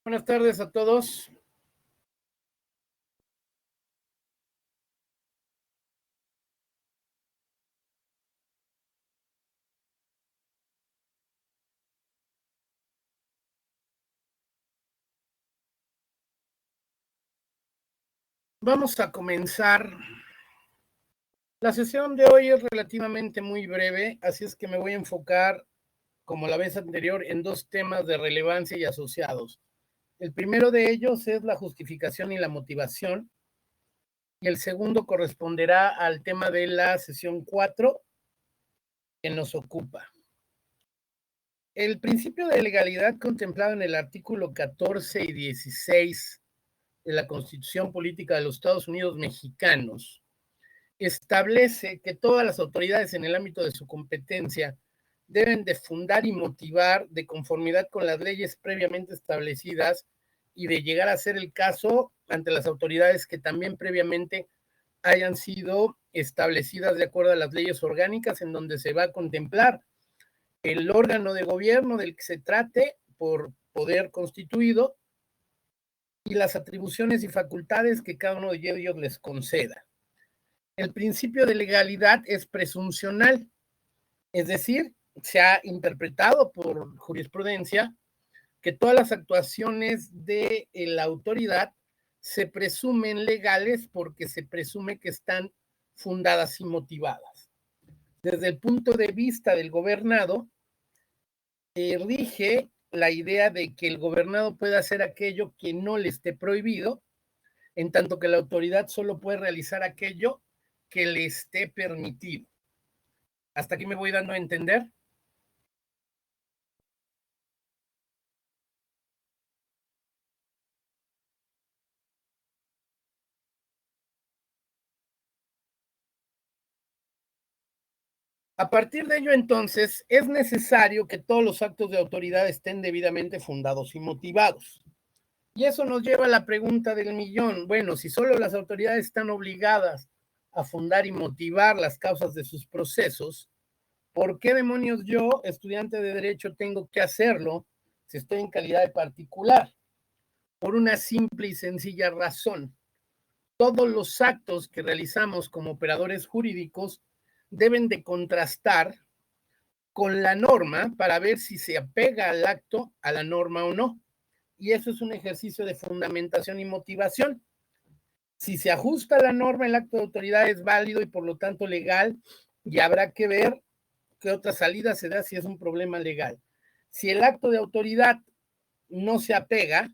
Buenas tardes a todos. Vamos a comenzar. La sesión de hoy es relativamente muy breve, así es que me voy a enfocar, como la vez anterior, en dos temas de relevancia y asociados. El primero de ellos es la justificación y la motivación, y el segundo corresponderá al tema de la sesión 4 que nos ocupa. El principio de legalidad contemplado en el artículo 14 y 16 de la Constitución Política de los Estados Unidos Mexicanos establece que todas las autoridades en el ámbito de su competencia deben de fundar y motivar de conformidad con las leyes previamente establecidas y de llegar a ser el caso ante las autoridades que también previamente hayan sido establecidas de acuerdo a las leyes orgánicas en donde se va a contemplar el órgano de gobierno del que se trate por poder constituido y las atribuciones y facultades que cada uno de ellos les conceda. El principio de legalidad es presuncional, es decir, se ha interpretado por jurisprudencia que todas las actuaciones de la autoridad se presumen legales porque se presume que están fundadas y motivadas. Desde el punto de vista del gobernado, rige la idea de que el gobernado puede hacer aquello que no le esté prohibido, en tanto que la autoridad solo puede realizar aquello que le esté permitido. ¿Hasta aquí me voy dando a entender? A partir de ello, entonces, es necesario que todos los actos de autoridad estén debidamente fundados y motivados. Y eso nos lleva a la pregunta del millón. Bueno, si solo las autoridades están obligadas a fundar y motivar las causas de sus procesos, ¿por qué demonios yo, estudiante de Derecho, tengo que hacerlo si estoy en calidad de particular? Por una simple y sencilla razón. Todos los actos que realizamos como operadores jurídicos deben de contrastar con la norma para ver si se apega al acto, a la norma o no. Y eso es un ejercicio de fundamentación y motivación. Si se ajusta a la norma, el acto de autoridad es válido y por lo tanto legal, y habrá que ver qué otra salida se da si es un problema legal. Si el acto de autoridad no se apega,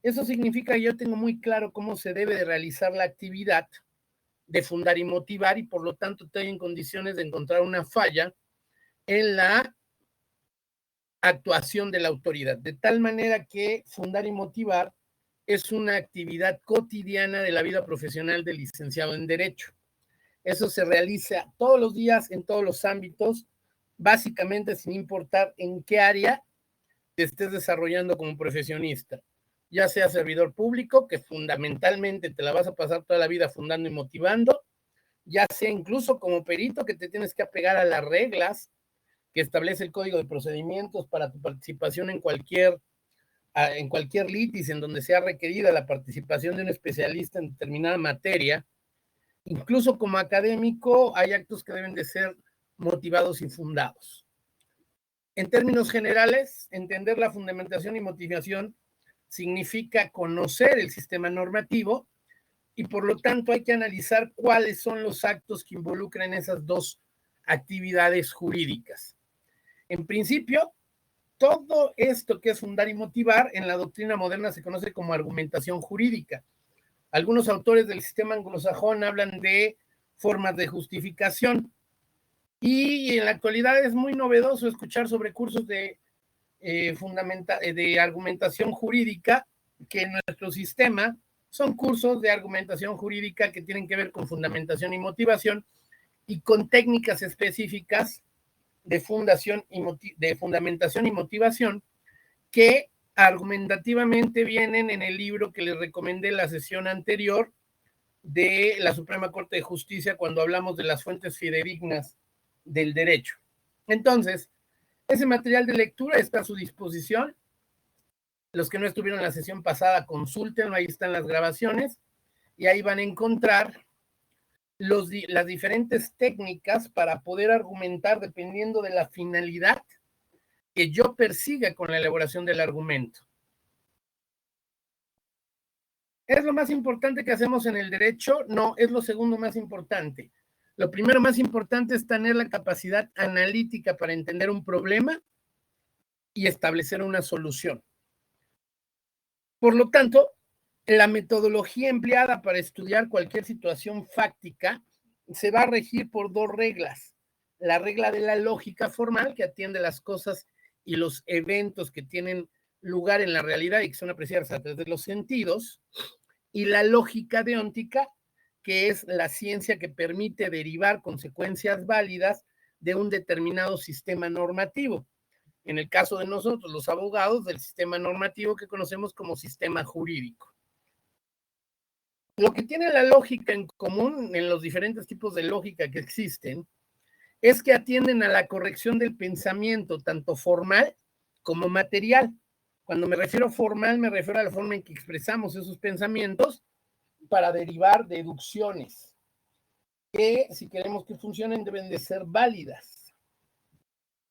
eso significa que yo tengo muy claro cómo se debe de realizar la actividad de fundar y motivar y por lo tanto estoy en condiciones de encontrar una falla en la actuación de la autoridad, de tal manera que fundar y motivar es una actividad cotidiana de la vida profesional del licenciado en Derecho. Eso se realiza todos los días en todos los ámbitos, básicamente sin importar en qué área te estés desarrollando como profesionista, ya sea servidor público, que fundamentalmente te la vas a pasar toda la vida fundando y motivando, ya sea incluso como perito, que te tienes que apegar a las reglas que establece el Código de Procedimientos para tu participación en cualquier litis en donde sea requerida la participación de un especialista en determinada materia. Incluso como académico hay actos que deben de ser motivados y fundados. En términos generales, entender la fundamentación y motivación significa conocer el sistema normativo y por lo tanto hay que analizar cuáles son los actos que involucran esas dos actividades jurídicas. En principio, todo esto que es fundar y motivar en la doctrina moderna se conoce como argumentación jurídica. Algunos autores del sistema anglosajón hablan de formas de justificación y en la actualidad es muy novedoso escuchar sobre cursos de argumentación jurídica que en nuestro sistema son cursos de argumentación jurídica que tienen que ver con fundamentación y motivación y con técnicas específicas de fundamentación y motivación que argumentativamente vienen en el libro que les recomendé en la sesión anterior de la Suprema Corte de Justicia cuando hablamos de las fuentes fidedignas del derecho. Entonces, ese material de lectura está a su disposición. Los que no estuvieron en la sesión pasada, consulten, ahí están las grabaciones y ahí van a encontrar las diferentes técnicas para poder argumentar dependiendo de la finalidad que yo persiga con la elaboración del argumento. ¿Es lo más importante que hacemos en el derecho? No, es lo segundo más importante. Lo primero más importante es tener la capacidad analítica para entender un problema y establecer una solución. Por lo tanto, la metodología empleada para estudiar cualquier situación fáctica se va a regir por dos reglas. La regla de la lógica formal, que atiende las cosas y los eventos que tienen lugar en la realidad y que son apreciadas a través de los sentidos, y la lógica deóntica, que es la ciencia que permite derivar consecuencias válidas de un determinado sistema normativo. En el caso de nosotros, los abogados, del sistema normativo que conocemos como sistema jurídico. Lo que tiene la lógica en común en los diferentes tipos de lógica que existen es que atienden a la corrección del pensamiento, tanto formal como material. Cuando me refiero formal, me refiero a la forma en que expresamos esos pensamientos para derivar deducciones que, si queremos que funcionen, deben de ser válidas.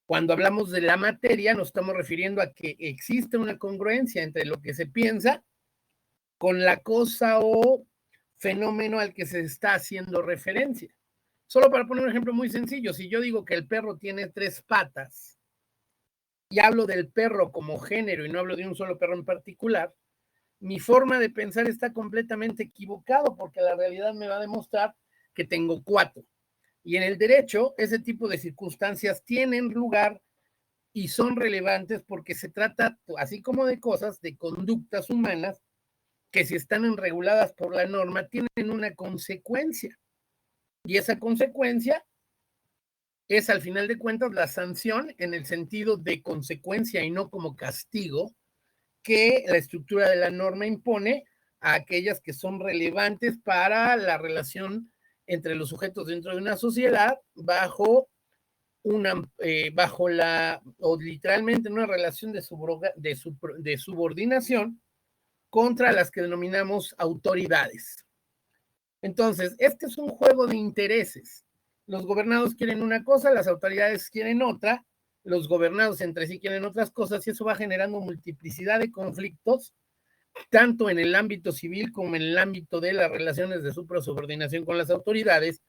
Cuando hablamos de la materia, nos estamos refiriendo a que existe una congruencia entre lo que se piensa con la cosa o fenómeno al que se está haciendo referencia. Solo para poner un ejemplo muy sencillo, si yo digo que el perro tiene 3 patas y hablo del perro como género y no hablo de un solo perro en particular, mi forma de pensar está completamente equivocado porque la realidad me va a demostrar que tengo 4. Y en el derecho, ese tipo de circunstancias tienen lugar y son relevantes porque se trata, así como de cosas, de conductas humanas que si están reguladas por la norma tienen una consecuencia. Y esa consecuencia es, al final de cuentas, la sanción en el sentido de consecuencia y no como castigo que la estructura de la norma impone a aquellas que son relevantes para la relación entre los sujetos dentro de una sociedad bajo o literalmente una relación de subordinación contra las que denominamos autoridades. Entonces, este es un juego de intereses. Los gobernados quieren una cosa, las autoridades quieren otra, los gobernados entre sí quieren otras cosas y eso va generando multiplicidad de conflictos, tanto en el ámbito civil como en el ámbito de las relaciones de suprasubordinación con las autoridades,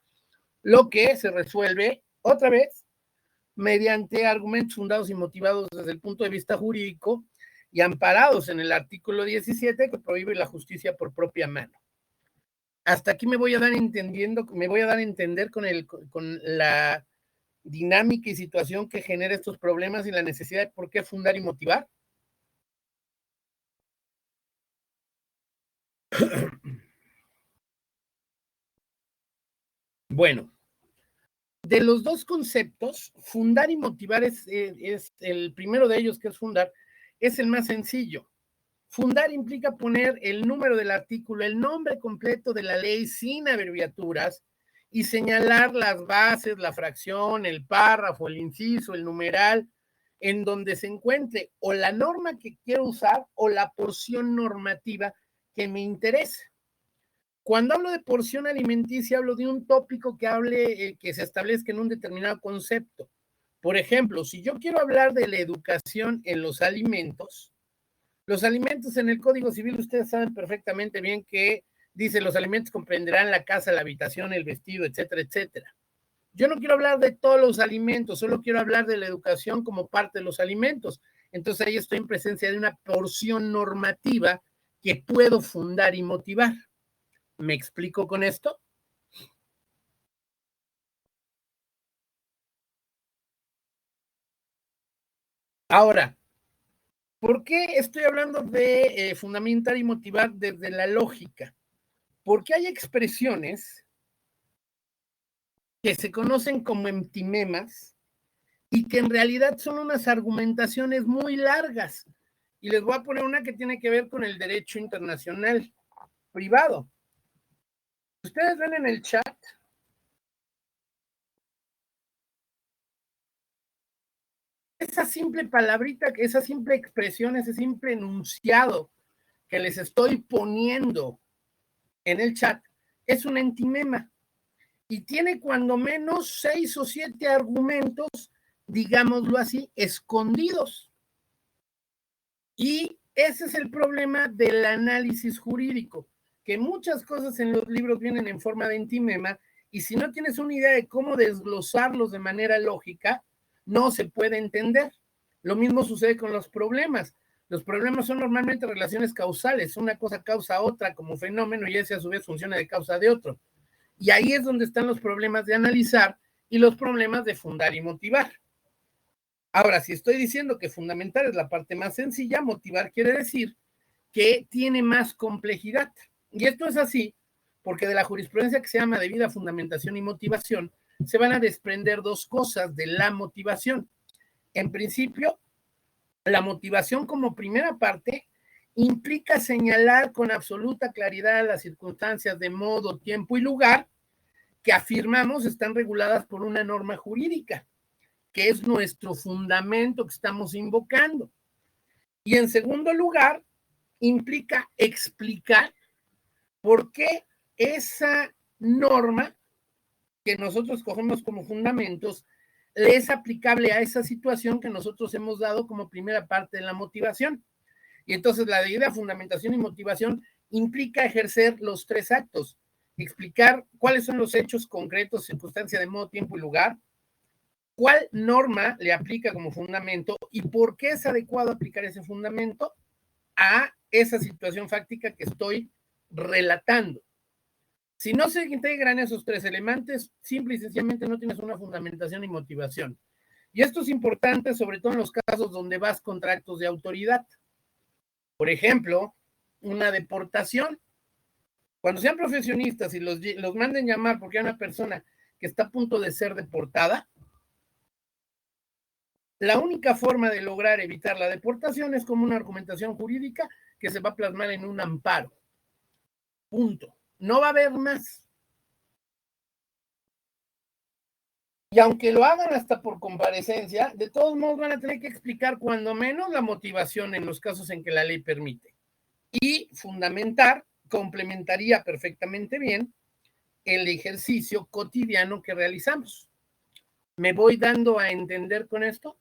lo que se resuelve otra vez mediante argumentos fundados y motivados desde el punto de vista jurídico y amparados en el artículo 17 que prohíbe la justicia por propia mano. Hasta aquí me voy a dar a entender con la dinámica y situación que genera estos problemas y la necesidad de por qué fundar y motivar. Bueno, de los dos conceptos, fundar y motivar es el primero de ellos, que es fundar, es el más sencillo. Fundar implica poner el número del artículo, el nombre completo de la ley sin abreviaturas y señalar las bases, la fracción, el párrafo, el inciso, el numeral, en donde se encuentre o la norma que quiero usar o la porción normativa que me interesa. Cuando hablo de porción alimenticia, hablo de un tópico que se establezca en un determinado concepto. Por ejemplo, si yo quiero hablar de la educación en los alimentos en el Código Civil, ustedes saben perfectamente bien que dice los alimentos comprenderán la casa, la habitación, el vestido, etcétera, etcétera. Yo no quiero hablar de todos los alimentos, solo quiero hablar de la educación como parte de los alimentos. Entonces ahí estoy en presencia de una porción normativa que puedo fundar y motivar. ¿Me explico con esto? Ahora, ¿por qué estoy hablando de fundamentar y motivar desde la lógica? Porque hay expresiones que se conocen como entimemas y que en realidad son unas argumentaciones muy largas. Y les voy a poner una que tiene que ver con el derecho internacional privado. Ustedes ven en el chat, esa simple palabrita, esa simple expresión, ese simple enunciado que les estoy poniendo en el chat es un entimema y tiene cuando menos 6 o 7 argumentos, digámoslo así, escondidos. Y ese es el problema del análisis jurídico, que muchas cosas en los libros vienen en forma de entimema y si no tienes una idea de cómo desglosarlos de manera lógica, no se puede entender. Lo mismo sucede con los problemas. Los problemas son normalmente relaciones causales. Una cosa causa otra como fenómeno y ese a su vez funciona de causa de otro. Y ahí es donde están los problemas de analizar y los problemas de fundar y motivar. Ahora, si estoy diciendo que fundamentar es la parte más sencilla, motivar quiere decir que tiene más complejidad. Y esto es así porque de la jurisprudencia que se llama debida fundamentación y motivación, se van a desprender dos cosas de la motivación. En principio, la motivación como primera parte implica señalar con absoluta claridad las circunstancias de modo, tiempo y lugar que afirmamos están reguladas por una norma jurídica, que es nuestro fundamento que estamos invocando. Y en segundo lugar, implica explicar por qué esa norma que nosotros cogemos como fundamentos le es aplicable a esa situación que nosotros hemos dado como primera parte de la motivación. Y entonces la debida fundamentación y motivación implica ejercer los tres actos, explicar cuáles son los hechos concretos, circunstancia de modo, tiempo y lugar, cuál norma le aplica como fundamento y por qué es adecuado aplicar ese fundamento a esa situación fáctica que estoy relatando. Si no se integran esos tres elementos, simple y sencillamente no tienes una fundamentación y motivación. Y esto es importante, sobre todo en los casos donde vas contra actos de autoridad. Por ejemplo, una deportación. Cuando sean profesionistas y los manden llamar porque hay una persona que está a punto de ser deportada, la única forma de lograr evitar la deportación es como una argumentación jurídica que se va a plasmar en un amparo. Punto. No va a haber más. Y aunque lo hagan hasta por comparecencia, de todos modos van a tener que explicar cuando menos la motivación en los casos en que la ley permite. Y fundamentar complementaría perfectamente bien el ejercicio cotidiano que realizamos. ¿Me voy dando a entender con esto?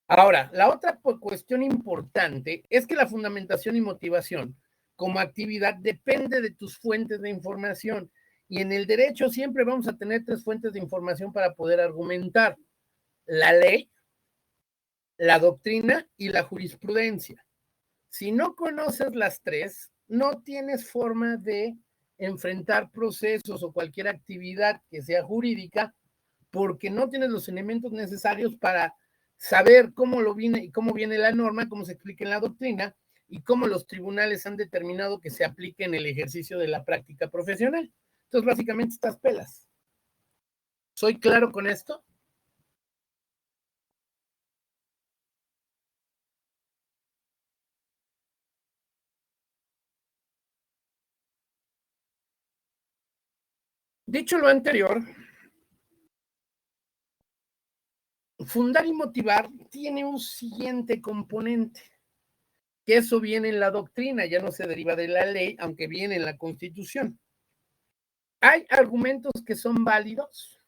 Ahora, la otra cuestión importante es que la fundamentación y motivación como actividad depende de tus fuentes de información. Y en el derecho siempre vamos a tener tres fuentes de información para poder argumentar: la ley, la doctrina y la jurisprudencia. Si no conoces las tres, no tienes forma de enfrentar procesos o cualquier actividad que sea jurídica porque no tienes los elementos necesarios para saber cómo viene la norma, cómo se explica en la doctrina y cómo los tribunales han determinado que se aplique en el ejercicio de la práctica profesional. Entonces, básicamente, estas pelas. ¿Soy claro con esto? Dicho lo anterior, fundar y motivar tiene un siguiente componente, que eso viene en la doctrina, ya no se deriva de la ley, aunque viene en la Constitución. Hay argumentos que son válidos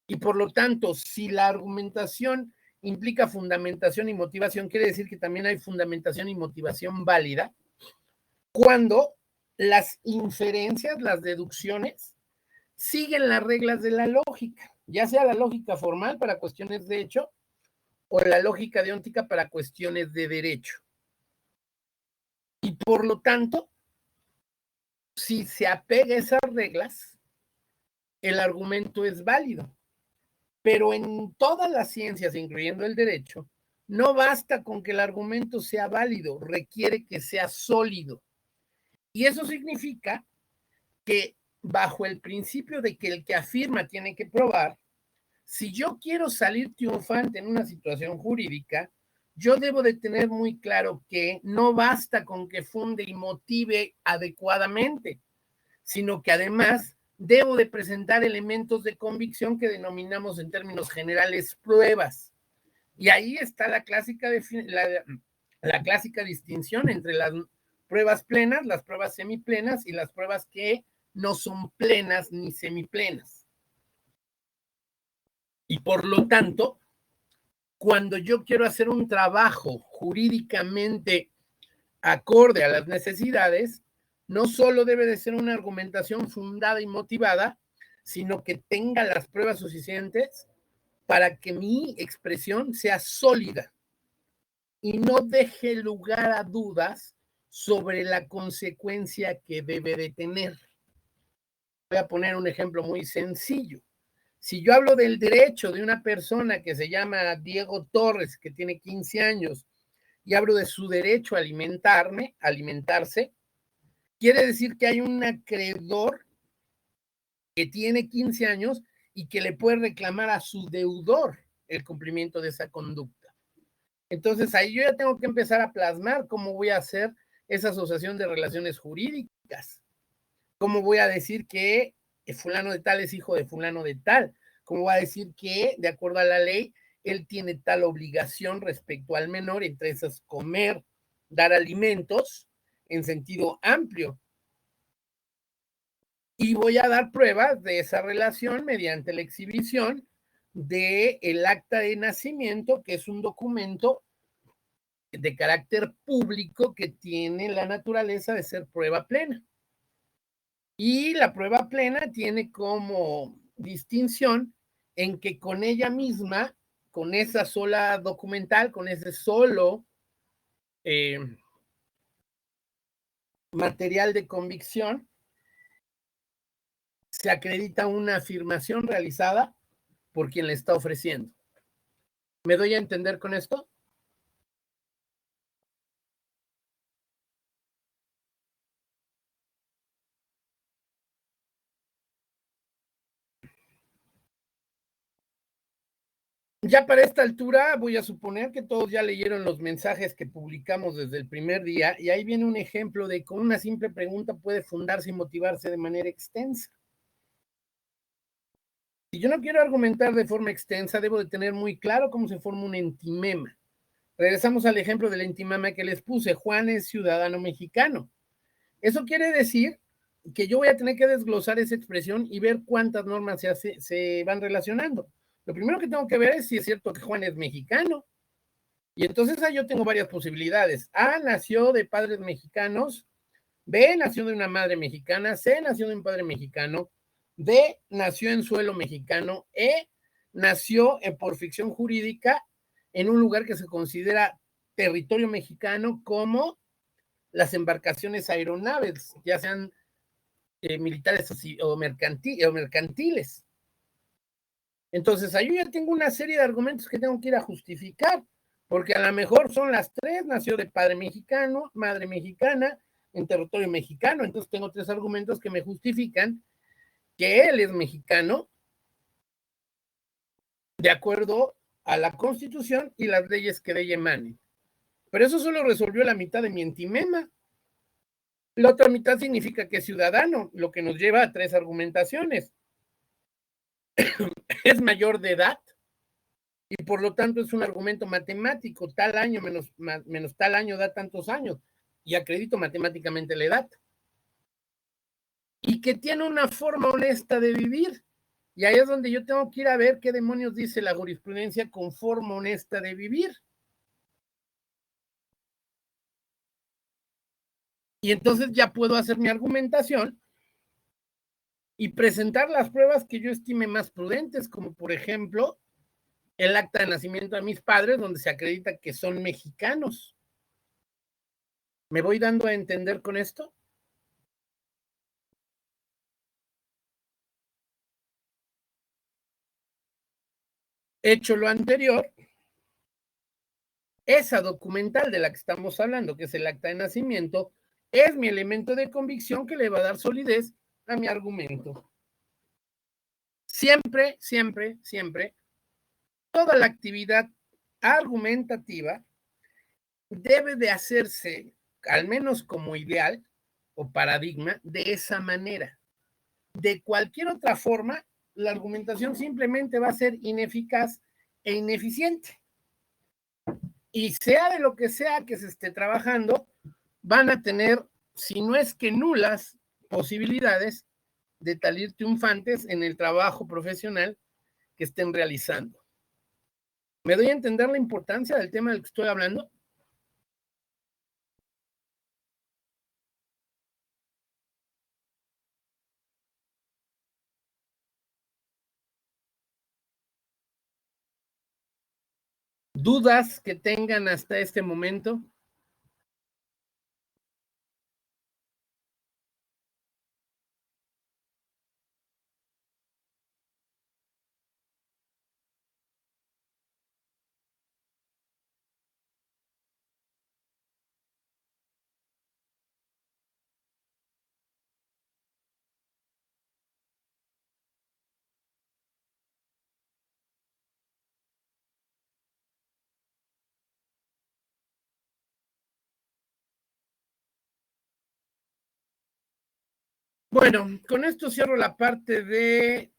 y por lo tanto, si la argumentación implica fundamentación y motivación, quiere decir que también hay fundamentación y motivación válida cuando las inferencias, las deducciones, siguen las reglas de la lógica, ya sea la lógica formal para cuestiones de hecho o la lógica deóntica para cuestiones de derecho. Y por lo tanto, si se apega a esas reglas, el argumento es válido. Pero en todas las ciencias, incluyendo el derecho, no basta con que el argumento sea válido, requiere que sea sólido. Y eso significa que bajo el principio de que el que afirma tiene que probar, si yo quiero salir triunfante en una situación jurídica, yo debo de tener muy claro que no basta con que funde y motive adecuadamente, sino que además debo de presentar elementos de convicción que denominamos en términos generales pruebas. Y ahí está la clásica distinción entre las pruebas plenas, las pruebas semiplenas y las pruebas que no son plenas ni semiplenas. Y por lo tanto, cuando yo quiero hacer un trabajo jurídicamente acorde a las necesidades, no solo debe de ser una argumentación fundada y motivada, sino que tenga las pruebas suficientes para que mi expresión sea sólida y no deje lugar a dudas sobre la consecuencia que debe de tener. Voy a poner un ejemplo muy sencillo. Si yo hablo del derecho de una persona que se llama Diego Torres, que tiene 15 años, y hablo de su derecho a alimentarse, quiere decir que hay un acreedor que tiene 15 años y que le puede reclamar a su deudor el cumplimiento de esa conducta. Entonces ahí yo ya tengo que empezar a plasmar cómo voy a hacer esa asociación de relaciones jurídicas, cómo voy a decir que fulano de tal es hijo de fulano de tal, cómo voy a decir que de acuerdo a la ley él tiene tal obligación respecto al menor, entre esas comer, dar alimentos en sentido amplio. Y voy a dar pruebas de esa relación mediante la exhibición del acta de nacimiento, que es un documento de carácter público que tiene la naturaleza de ser prueba plena. Y la prueba plena tiene como distinción en que con ella misma, con esa sola documental, con ese solo material de convicción, se acredita una afirmación realizada por quien le está ofreciendo. ¿Me doy a entender con esto? Ya para esta altura voy a suponer que todos ya leyeron los mensajes que publicamos desde el primer día y ahí viene un ejemplo de cómo una simple pregunta puede fundarse y motivarse de manera extensa. Si yo no quiero argumentar de forma extensa, debo de tener muy claro cómo se forma un entimema. Regresamos al ejemplo del entimema que les puse. Juan es ciudadano mexicano. Eso quiere decir que yo voy a tener que desglosar esa expresión y ver cuántas normas se van relacionando. Lo primero que tengo que ver es si es cierto que Juan es mexicano. Y entonces ahí yo tengo varias posibilidades. A, nació de padres mexicanos. B, nació de una madre mexicana. C, nació de un padre mexicano. D, nació en suelo mexicano. E, nació por ficción jurídica en un lugar que se considera territorio mexicano, como las embarcaciones aeronaves, ya sean militares o mercantiles. Entonces, ahí ya tengo una serie de argumentos que tengo que ir a justificar, porque a lo mejor son las tres: nació de padre mexicano, madre mexicana, en territorio mexicano. Entonces tengo tres argumentos que me justifican que él es mexicano de acuerdo a la Constitución y las leyes que de ella emanen. Pero eso solo resolvió la mitad de mi entimema. La otra mitad significa que es ciudadano, lo que nos lleva a tres argumentaciones. Es mayor de edad y por lo tanto es un argumento matemático. Tal año menos tal año da tantos años y acredito matemáticamente la edad. Y que tiene una forma honesta de vivir. Y ahí es donde yo tengo que ir a ver qué demonios dice la jurisprudencia con forma honesta de vivir. Y entonces ya puedo hacer mi argumentación y presentar las pruebas que yo estime más prudentes, como por ejemplo el acta de nacimiento de mis padres, donde se acredita que son mexicanos. ¿Me voy dando a entender con esto? Hecho lo anterior, esa documental de la que estamos hablando, que es el acta de nacimiento, es mi elemento de convicción que le va a dar solidez a mi argumento. Siempre, siempre, siempre, toda la actividad argumentativa debe de hacerse, al menos como ideal, o paradigma de esa manera. De cualquier otra forma, la argumentación simplemente va a ser ineficaz e ineficiente. Y sea de lo que sea que se esté trabajando, van a tener, si no es que nulas, posibilidades de salir triunfantes en el trabajo profesional que estén realizando. ¿Me doy a entender la importancia del tema del que estoy hablando? ¿Dudas que tengan hasta este momento? Bueno, con esto cierro la parte de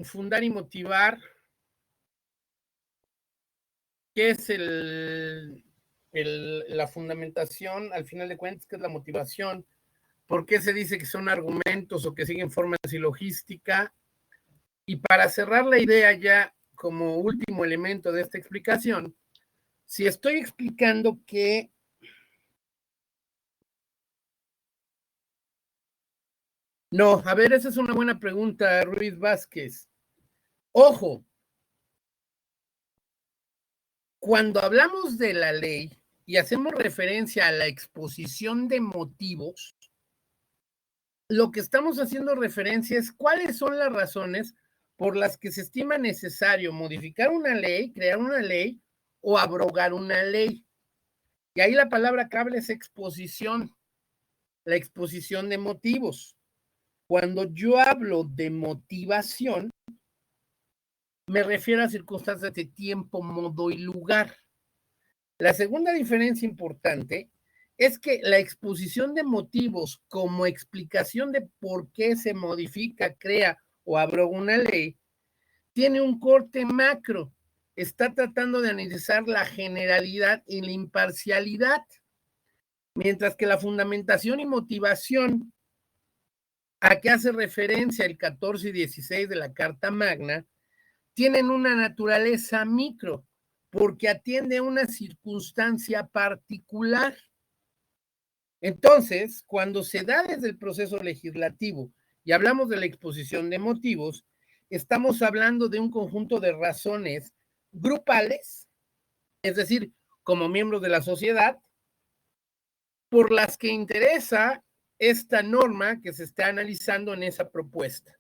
fundar y motivar, que es la fundamentación, al final de cuentas, que es la motivación, por qué se dice que son argumentos o que siguen formas y logística. Y para cerrar la idea ya como último elemento de esta explicación, si estoy explicando que no, a ver, esa es una buena pregunta, Ruiz Vázquez. Ojo, cuando hablamos de la ley y hacemos referencia a la exposición de motivos, lo que estamos haciendo referencia es cuáles son las razones por las que se estima necesario modificar una ley, crear una ley o abrogar una ley. Y ahí la palabra clave es exposición, la exposición de motivos. Cuando yo hablo de motivación, me refiero a circunstancias de tiempo, modo y lugar. La segunda diferencia importante es que la exposición de motivos como explicación de por qué se modifica, crea o abroga una ley tiene un corte macro. Está tratando de analizar la generalidad y la imparcialidad, mientras que la fundamentación y motivación a que hace referencia el 14 y 16 de la Carta Magna tienen una naturaleza micro, porque atiende a una circunstancia particular. Entonces, cuando se da desde el proceso legislativo y hablamos de la exposición de motivos, estamos hablando de un conjunto de razones grupales, es decir, como miembros de la sociedad, por las que interesa esta norma que se está analizando en esa propuesta.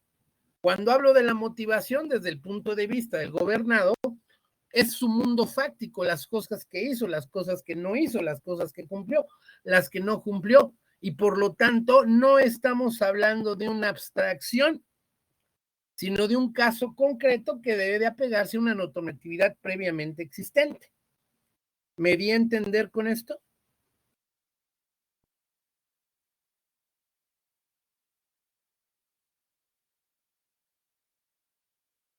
Cuando hablo de la motivación desde el punto de vista del gobernado, es su mundo fáctico, las cosas que hizo, las cosas que no hizo, las cosas que cumplió, las que no cumplió. Y por lo tanto, no estamos hablando de una abstracción, sino de un caso concreto que debe de apegarse a una normatividad previamente existente. ¿Me di a entender con esto?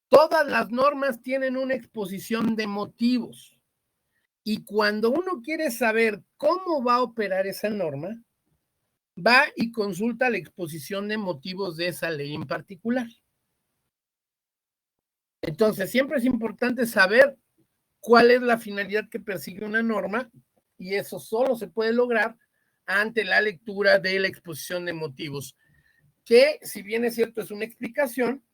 Todas las normas tienen una exposición de motivos. Y cuando uno quiere saber cómo va a operar esa norma, va y consulta la exposición de motivos de esa ley en particular. Entonces, siempre es importante saber cuál es la finalidad que persigue una norma y eso solo se puede lograr ante la lectura de la exposición de motivos, que si bien es cierto es una explicación,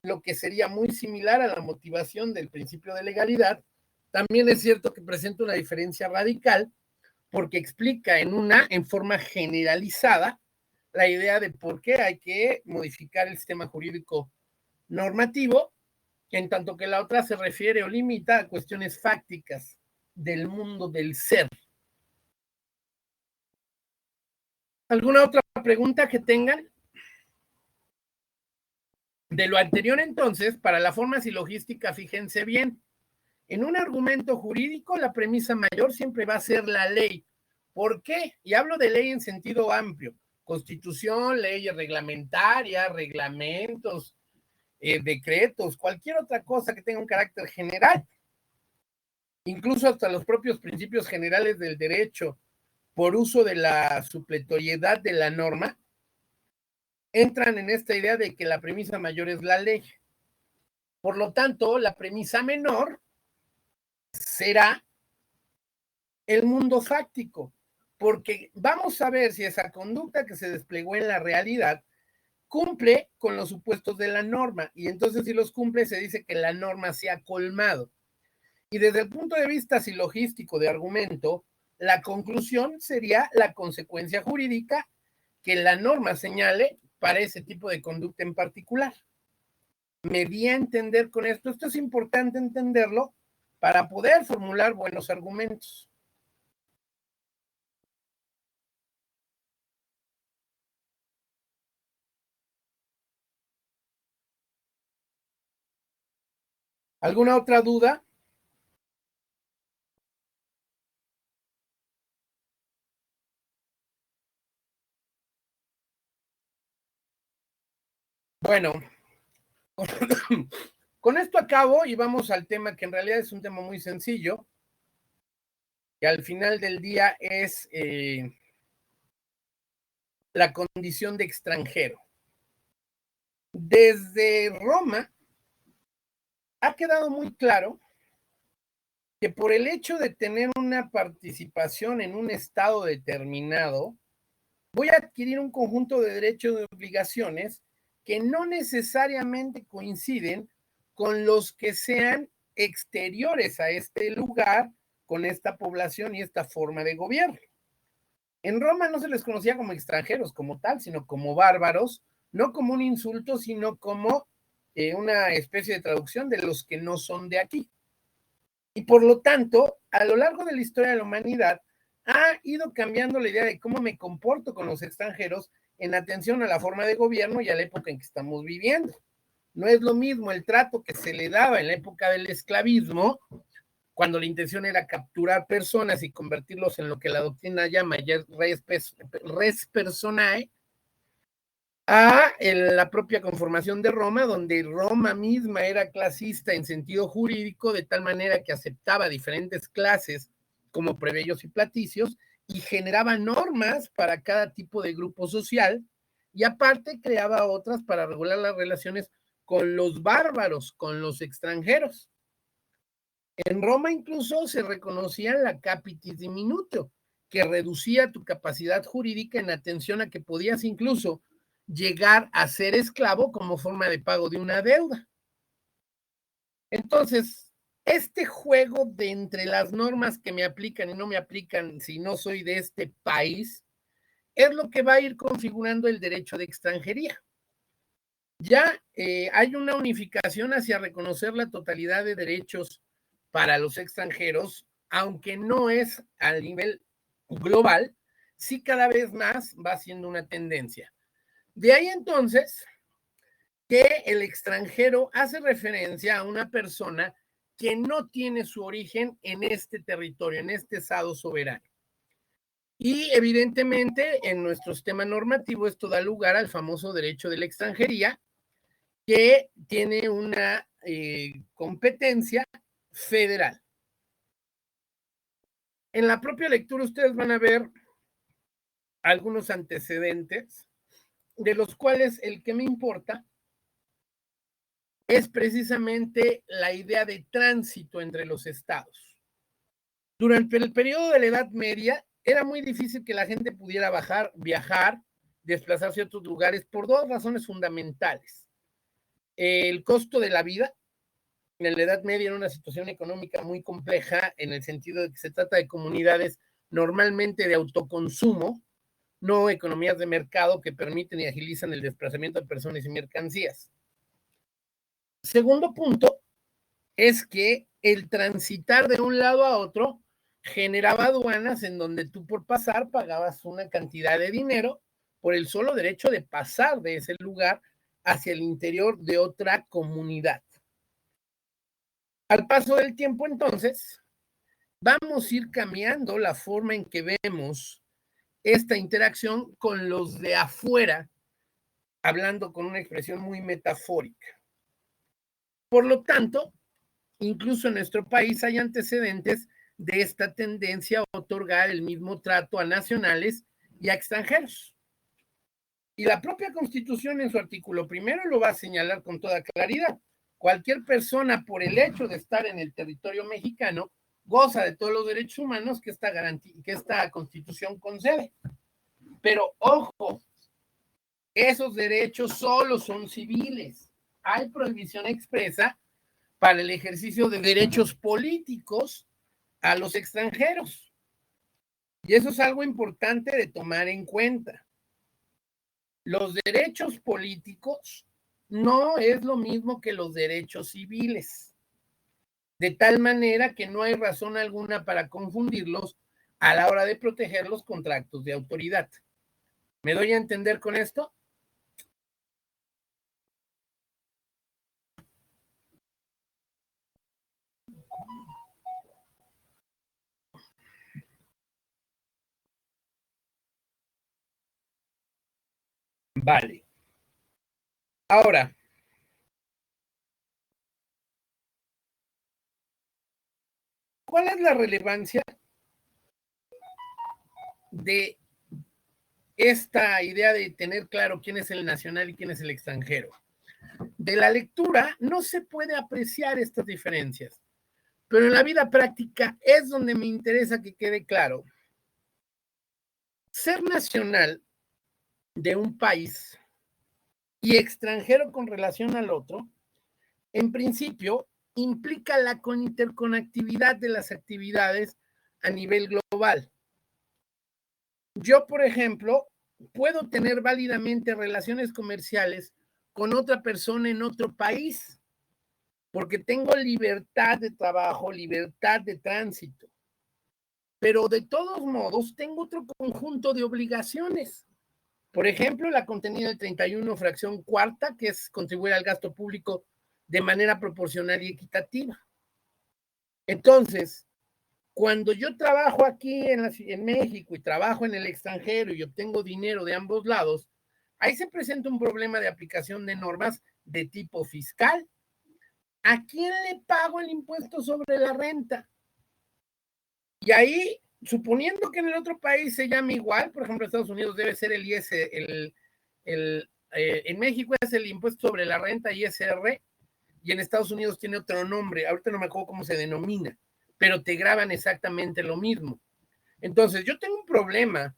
lo que sería muy similar a la motivación del principio de legalidad, también es cierto que presenta una diferencia radical porque explica en forma generalizada la idea de por qué hay que modificar el sistema jurídico normativo, en tanto que la otra se refiere o limita a cuestiones fácticas del mundo del ser. ¿Alguna otra pregunta que tengan? De lo anterior entonces, para la forma silogística, fíjense bien, en un argumento jurídico la premisa mayor siempre va a ser la ley. ¿Por qué? Y hablo de ley en sentido amplio, Constitución, leyes reglamentarias, reglamentos, decretos, cualquier otra cosa que tenga un carácter general, incluso hasta los propios principios generales del derecho, por uso de la supletoriedad de la norma, entran en esta idea de que la premisa mayor es la ley. Por lo tanto, la premisa menor será el mundo fáctico, porque vamos a ver si esa conducta que se desplegó en la realidad cumple con los supuestos de la norma, y entonces si los cumple se dice que la norma se ha colmado. Y desde el punto de vista silogístico de argumento, la conclusión sería la consecuencia jurídica que la norma señale para ese tipo de conducta en particular. Me di a entender con esto. Esto es importante entenderlo para poder formular buenos argumentos. ¿Alguna otra duda? Bueno, con esto acabo y vamos al tema que en realidad es un tema muy sencillo, que al final del día es la condición de extranjero. Desde Roma ha quedado muy claro que por el hecho de tener una participación en un estado determinado, voy a adquirir un conjunto de derechos y obligaciones que no necesariamente coinciden con los que sean exteriores a este lugar, con esta población y esta forma de gobierno. En Roma no se les conocía como extranjeros como tal, sino como bárbaros, no como un insulto, sino como una especie de traducción de los que no son de aquí. Y por lo tanto, a lo largo de la historia de la humanidad, ha ido cambiando la idea de cómo me comporto con los extranjeros en atención a la forma de gobierno y a la época en que estamos viviendo. No es lo mismo el trato que se le daba en la época del esclavismo, cuando la intención era capturar personas y convertirlos en lo que la doctrina llama res personae, a la propia conformación de Roma, donde Roma misma era clasista en sentido jurídico, de tal manera que aceptaba diferentes clases como plebeyos y platicios y generaba normas para cada tipo de grupo social, y aparte creaba otras para regular las relaciones con los bárbaros, con los extranjeros. En Roma incluso se reconocía la capitis diminutio, que reducía tu capacidad jurídica en atención a que podías incluso llegar a ser esclavo como forma de pago de una deuda. Entonces, este juego de entre las normas que me aplican y no me aplican si no soy de este país, es lo que va a ir configurando el derecho de extranjería. Ya hay una unificación hacia reconocer la totalidad de derechos para los extranjeros, aunque no es a nivel global, sí cada vez más va siendo una tendencia. De ahí entonces que el extranjero hace referencia a una persona que no tiene su origen en este territorio, en este estado soberano. Y evidentemente en nuestro sistema normativo esto da lugar al famoso derecho de la extranjería, que tiene una competencia federal. En la propia lectura ustedes van a ver algunos antecedentes, de los cuales el que me importa es precisamente la idea de tránsito entre los estados. Durante el periodo de la Edad Media era muy difícil que la gente pudiera viajar, desplazarse a otros lugares por dos razones fundamentales. El costo de la vida. En la Edad Media era una situación económica muy compleja en el sentido de que se trata de comunidades normalmente de autoconsumo, no economías de mercado que permiten y agilizan el desplazamiento de personas y mercancías. Segundo punto es que el transitar de un lado a otro generaba aduanas en donde tú por pasar pagabas una cantidad de dinero por el solo derecho de pasar de ese lugar hacia el interior de otra comunidad. Al paso del tiempo, entonces, vamos a ir cambiando la forma en que vemos esta interacción con los de afuera, hablando con una expresión muy metafórica. Por lo tanto, incluso en nuestro país hay antecedentes de esta tendencia a otorgar el mismo trato a nacionales y a extranjeros. Y la propia Constitución en su artículo primero lo va a señalar con toda claridad. Cualquier persona, por el hecho de estar en el territorio mexicano, goza de todos los derechos humanos que esta Constitución concede. Pero ojo, esos derechos solo son civiles. Hay prohibición expresa para el ejercicio de derechos políticos a los extranjeros. Y eso es algo importante de tomar en cuenta. Los derechos políticos no es lo mismo que los derechos civiles, de tal manera que no hay razón alguna para confundirlos a la hora de protegerlos contra actos de autoridad. ¿Me doy a entender con esto? Vale. Ahora, ¿cuál es la relevancia de esta idea de tener claro quién es el nacional y quién es el extranjero? De la lectura no se puede apreciar estas diferencias, pero en la vida práctica es donde me interesa que quede claro. Ser nacional de un país y extranjero con relación al otro, en principio, implica la interconectividad de las actividades a nivel global. Yo, por ejemplo, puedo tener válidamente relaciones comerciales con otra persona en otro país, porque tengo libertad de trabajo, libertad de tránsito, pero de todos modos tengo otro conjunto de obligaciones. Por ejemplo, la contenida del 31 fracción cuarta, que es contribuir al gasto público de manera proporcional y equitativa. Entonces, cuando yo trabajo aquí en México y trabajo en el extranjero y obtengo dinero de ambos lados, ahí se presenta un problema de aplicación de normas de tipo fiscal. ¿A quién le pago el impuesto sobre la renta? Y ahí, suponiendo que en el otro país se llame igual, por ejemplo, en Estados Unidos debe ser el IS, en México es el impuesto sobre la renta ISR, y en Estados Unidos tiene otro nombre, ahorita no me acuerdo cómo se denomina, pero te graban exactamente lo mismo. Entonces, yo tengo un problema,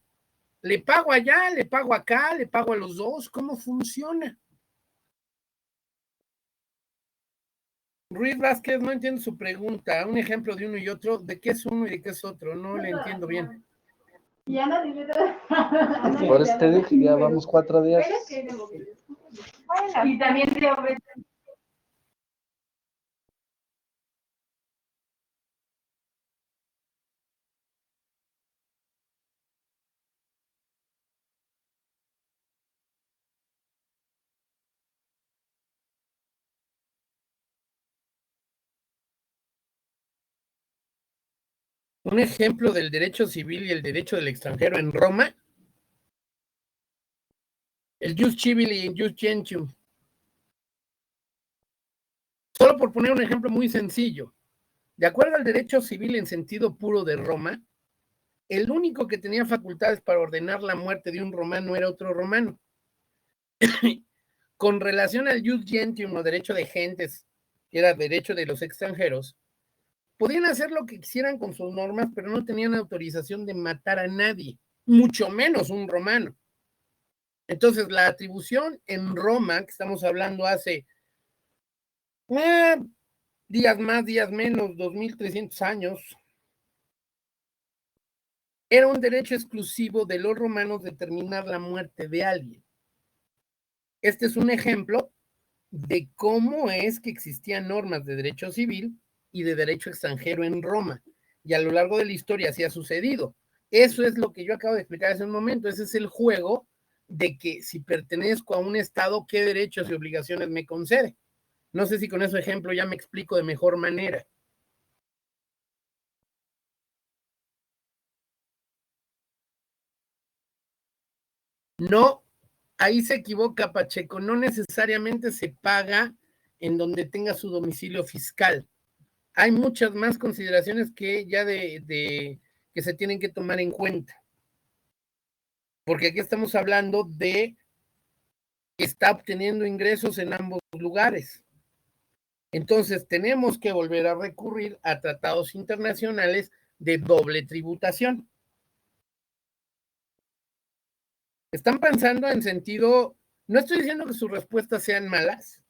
le pago allá, le pago acá, le pago a los dos, ¿cómo funciona? Ruiz Vázquez, no entiendo su pregunta. Un ejemplo de uno y otro, ¿de qué es uno y de qué es otro? No le entiendo bien. Por eso te dije, ya vamos 4 días. Y también te Un ejemplo del derecho civil y el derecho del extranjero en Roma, el jus civili y el jus gentium. Solo por poner un ejemplo muy sencillo, de acuerdo al derecho civil en sentido puro de Roma, el único que tenía facultades para ordenar la muerte de un romano era otro romano. Con relación al jus gentium o derecho de gentes, que era derecho de los extranjeros, podían hacer lo que quisieran con sus normas, pero no tenían autorización de matar a nadie, mucho menos un romano. Entonces, la atribución en Roma, que estamos hablando hace días más, días menos, 2300 años, era un derecho exclusivo de los romanos determinar la muerte de alguien. Este es un ejemplo de cómo es que existían normas de derecho civil y de derecho extranjero en Roma. Y a lo largo de la historia así ha sucedido. Eso es lo que yo acabo de explicar hace un momento. Ese es el juego de que si pertenezco a un Estado, ¿qué derechos y obligaciones me concede? No sé si con ese ejemplo ya me explico de mejor manera. No, ahí se equivoca Pacheco, no necesariamente se paga en donde tenga su domicilio fiscal. Hay muchas más consideraciones que ya que se tienen que tomar en cuenta. Porque aquí estamos hablando de que está obteniendo ingresos en ambos lugares. Entonces tenemos que volver a recurrir a tratados internacionales de doble tributación. Están pensando en sentido, no estoy diciendo que sus respuestas sean malas,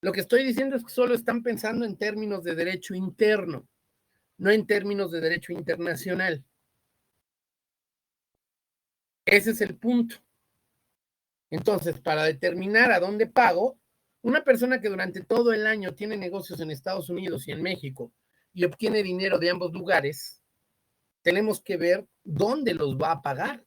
lo que estoy diciendo es que solo están pensando en términos de derecho interno, no en términos de derecho internacional. Ese es el punto. Entonces, para determinar a dónde pago, una persona que durante todo el año tiene negocios en Estados Unidos y en México y obtiene dinero de ambos lugares, tenemos que ver dónde los va a pagar.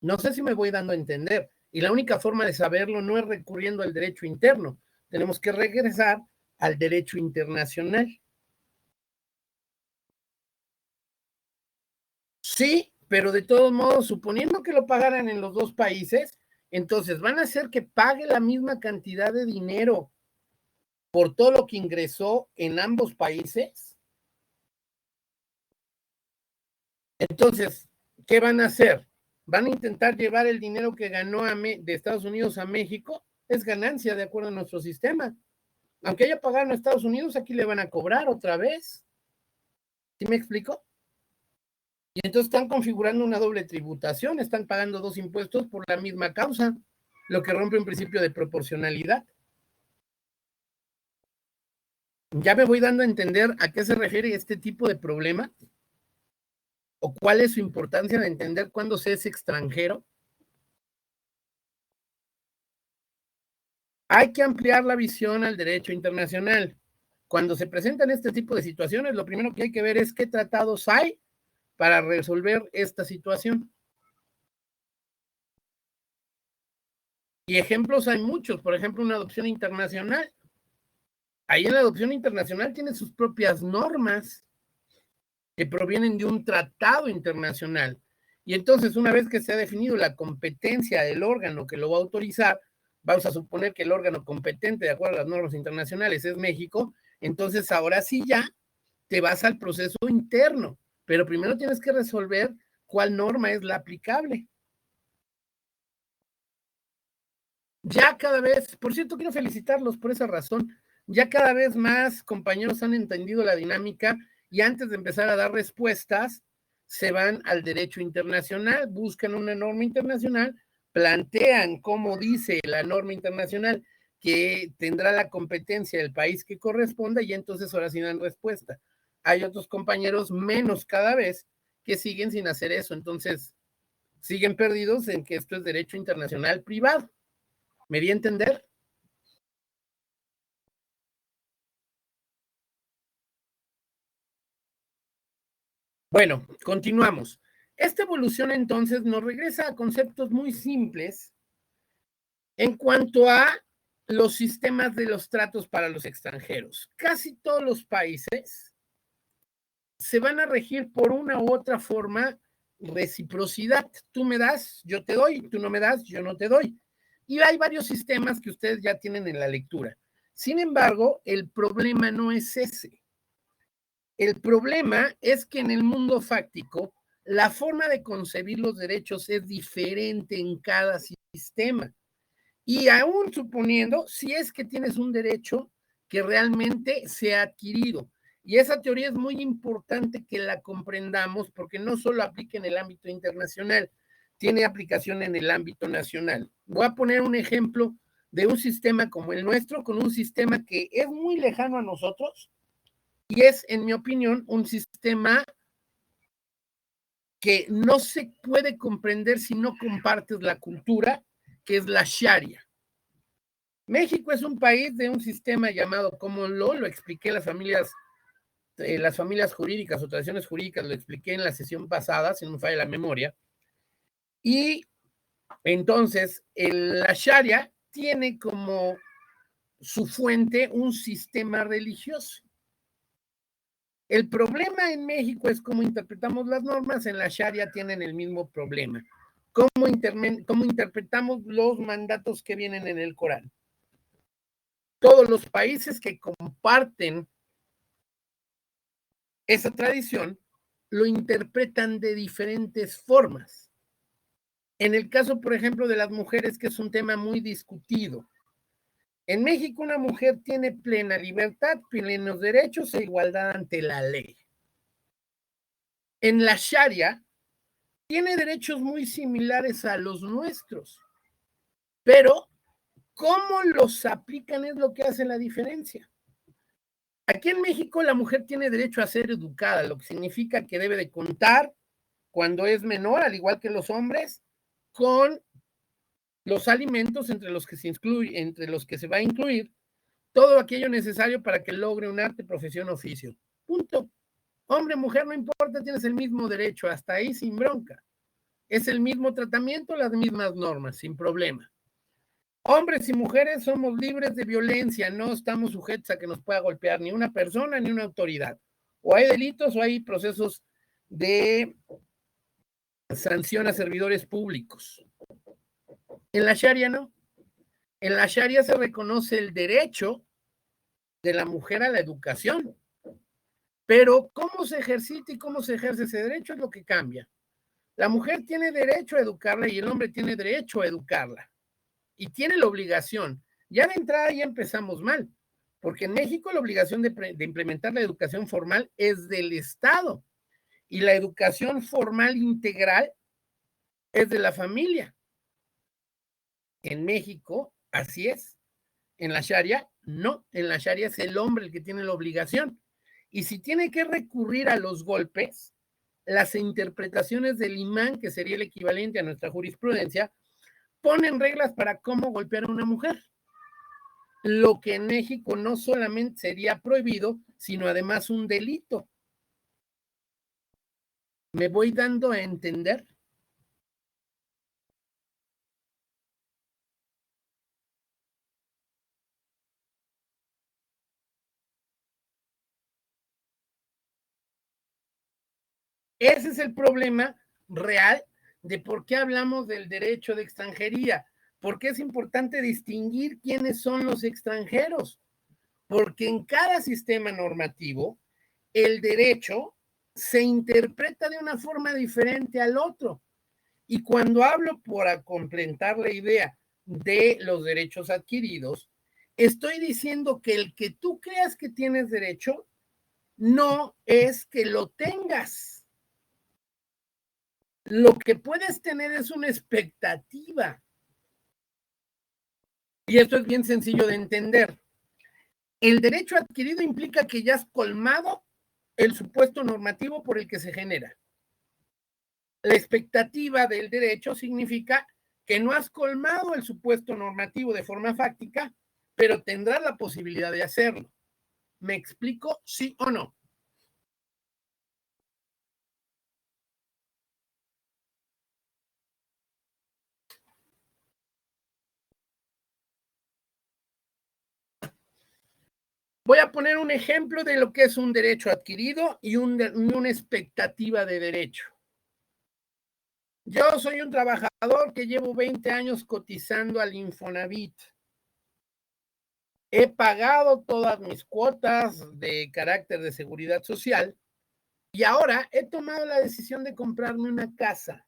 No sé si me voy dando a entender. Y la única forma de saberlo no es recurriendo al derecho interno. Tenemos que regresar al derecho internacional. Sí, pero de todos modos, suponiendo que lo pagaran en los dos países, entonces van a hacer que pague la misma cantidad de dinero por todo lo que ingresó en ambos países. Entonces, ¿qué van a hacer? ¿Van a intentar llevar el dinero que ganó de Estados Unidos a México? Es ganancia de acuerdo a nuestro sistema. Aunque haya pagado en Estados Unidos, aquí le van a cobrar otra vez. ¿Sí me explico? Y entonces están configurando una doble tributación, están pagando dos impuestos por la misma causa, lo que rompe un principio de proporcionalidad. ¿Ya me voy dando a entender a qué se refiere este tipo de problema? ¿O cuál es su importancia de entender cuándo se es extranjero? Hay que ampliar la visión al derecho internacional. Cuando se presentan este tipo de situaciones, lo primero que hay que ver es qué tratados hay para resolver esta situación. Y ejemplos hay muchos, por ejemplo, una adopción internacional. Ahí en la adopción internacional tiene sus propias normas que provienen de un tratado internacional. Y entonces, una vez que se ha definido la competencia del órgano que lo va a autorizar, vamos a suponer que el órgano competente, de acuerdo a las normas internacionales, es México, entonces ahora sí ya te vas al proceso interno, pero primero tienes que resolver cuál norma es la aplicable. Ya cada vez, por cierto, quiero felicitarlos por esa razón, ya cada vez más compañeros han entendido la dinámica y antes de empezar a dar respuestas, se van al derecho internacional, buscan una norma internacional, plantean cómo dice la norma internacional que tendrá la competencia del país que corresponda y entonces ahora sí dan respuesta. Hay otros compañeros menos cada vez que siguen sin hacer eso, entonces siguen perdidos en que esto es derecho internacional privado. ¿Me di a entender? Bueno, continuamos. Esta evolución entonces nos regresa a conceptos muy simples en cuanto a los sistemas de los tratos para los extranjeros. Casi todos los países se van a regir por una u otra forma reciprocidad. Tú me das, yo te doy, tú no me das, yo no te doy. Y hay varios sistemas que ustedes ya tienen en la lectura. Sin embargo, el problema no es ese. El problema es que en el mundo fáctico, la forma de concebir los derechos es diferente en cada sistema. Y aún suponiendo, si es que tienes un derecho que realmente se ha adquirido. Y esa teoría es muy importante que la comprendamos porque no solo aplica en el ámbito internacional, tiene aplicación en el ámbito nacional. Voy a poner un ejemplo de un sistema como el nuestro, con un sistema que es muy lejano a nosotros, y es, en mi opinión, un sistema que no se puede comprender si no compartes la cultura, que es la Sharia. México es un país de un sistema llamado Common Law, lo expliqué en las familias jurídicas o tradiciones jurídicas, lo expliqué en la sesión pasada, si no me falla la memoria. Y entonces, la Sharia tiene como su fuente un sistema religioso. El problema en México es cómo interpretamos las normas, en la Sharia tienen el mismo problema. cómo interpretamos los mandatos que vienen en el Corán. Todos los países que comparten esa tradición lo interpretan de diferentes formas. En el caso, por ejemplo, de las mujeres, que es un tema muy discutido. En México, una mujer tiene plena libertad, plenos derechos e igualdad ante la ley. En la Sharia, tiene derechos muy similares a los nuestros, pero cómo los aplican es lo que hace la diferencia. Aquí en México la mujer tiene derecho a ser educada, lo que significa que debe de contar cuando es menor, al igual que los hombres, con los alimentos entre los que se va a incluir todo aquello necesario para que logre un arte, profesión, oficio. Punto. Hombre, mujer, no importa, tienes el mismo derecho, hasta ahí sin bronca. Es el mismo tratamiento, las mismas normas, sin problema. Hombres y mujeres somos libres de violencia, no estamos sujetos a que nos pueda golpear ni una persona ni una autoridad. O hay delitos o hay procesos de sanción a servidores públicos. En la Sharia no. En la Sharia se reconoce el derecho de la mujer a la educación, pero cómo se ejercita y cómo se ejerce ese derecho es lo que cambia. La mujer tiene derecho a educarla y el hombre tiene derecho a educarla. Y tiene la obligación. Ya de entrada ya empezamos mal, porque en México la obligación de implementar la educación formal es del Estado y la educación formal integral es de la familia. En México, así es. En la Sharia, no. En la Sharia es el hombre el que tiene la obligación. Y si tiene que recurrir a los golpes, las interpretaciones del imán, que sería el equivalente a nuestra jurisprudencia, ponen reglas para cómo golpear a una mujer. Lo que en México no solamente sería prohibido, sino además un delito. ¿Me voy dando a entender? Ese es el problema real de por qué hablamos del derecho de extranjería. Porque es importante distinguir quiénes son los extranjeros. Porque en cada sistema normativo, el derecho se interpreta de una forma diferente al otro. Y cuando hablo, por complementar la idea de los derechos adquiridos, estoy diciendo que el que tú creas que tienes derecho no es que lo tengas. Lo que puedes tener es una expectativa. Y esto es bien sencillo de entender. El derecho adquirido implica que ya has colmado el supuesto normativo por el que se genera. La expectativa del derecho significa que no has colmado el supuesto normativo de forma fáctica, pero tendrás la posibilidad de hacerlo. ¿Me explico? ¿Sí o no? Voy a poner un ejemplo de lo que es un derecho adquirido y una expectativa de derecho. Yo soy un trabajador que llevo 20 años cotizando al Infonavit. He pagado todas mis cuotas de carácter de seguridad social y ahora he tomado la decisión de comprarme una casa.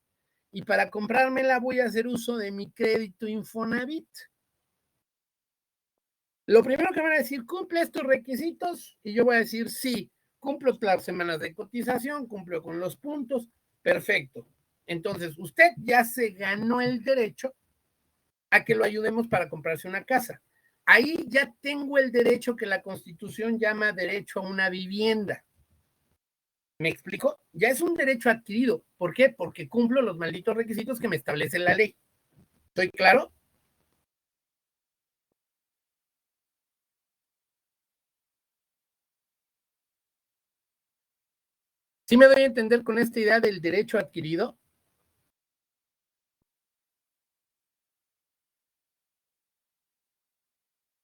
Y para comprármela voy a hacer uso de mi crédito Infonavit. Lo primero que van a decir, ¿cumple estos requisitos? Y yo voy a decir, sí, cumplo las semanas de cotización, cumplo con los puntos, perfecto. Entonces, usted ya se ganó el derecho a que lo ayudemos para comprarse una casa. Ahí ya tengo el derecho que la Constitución llama derecho a una vivienda. ¿Me explico? Ya es un derecho adquirido. ¿Por qué? Porque cumplo los malditos requisitos que me establece la ley. ¿Estoy claro? ¿Sí me doy a entender con esta idea del derecho adquirido?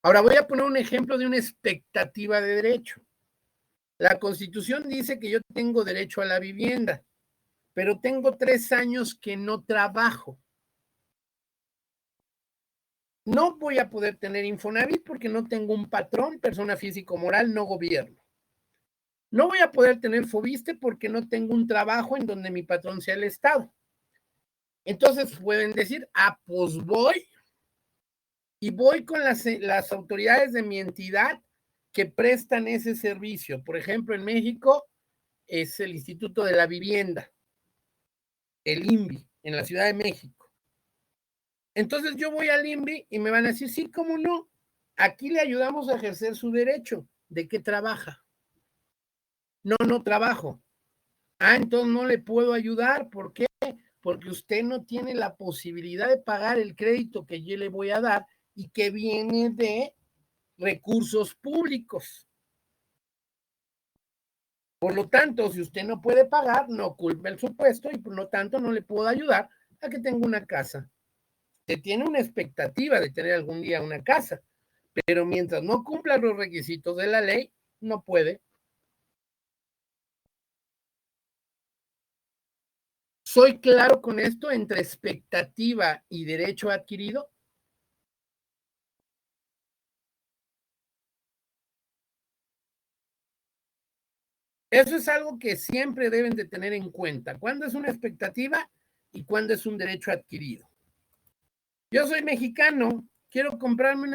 Ahora voy a poner un ejemplo de una expectativa de derecho. La Constitución dice que yo tengo derecho a la vivienda, pero tengo 3 años que no trabajo. No voy a poder tener Infonavit porque no tengo un patrón, persona físico-moral, no gobierno. No voy a poder tener Fobiste porque no tengo un trabajo en donde mi patrón sea el Estado. Entonces pueden decir, pues voy y voy con las autoridades de mi entidad que prestan ese servicio. Por ejemplo, en México es el Instituto de la Vivienda, el INVI, en la Ciudad de México. Entonces yo voy al INVI y me van a decir, sí, cómo no, aquí le ayudamos a ejercer su derecho. ¿De qué trabaja? No trabajo. Entonces no le puedo ayudar. ¿Por qué? Porque usted no tiene la posibilidad de pagar el crédito que yo le voy a dar y que viene de recursos públicos. Por lo tanto, si usted no puede pagar, no culpe el supuesto y por lo tanto no le puedo ayudar a que tenga una casa. Usted tiene una expectativa de tener algún día una casa, pero mientras no cumpla los requisitos de la ley, no puede. ¿Soy claro con esto entre expectativa y derecho adquirido? Eso es algo que siempre deben de tener en cuenta. ¿Cuándo es una expectativa y cuándo es un derecho adquirido? Yo soy mexicano, quiero comprarme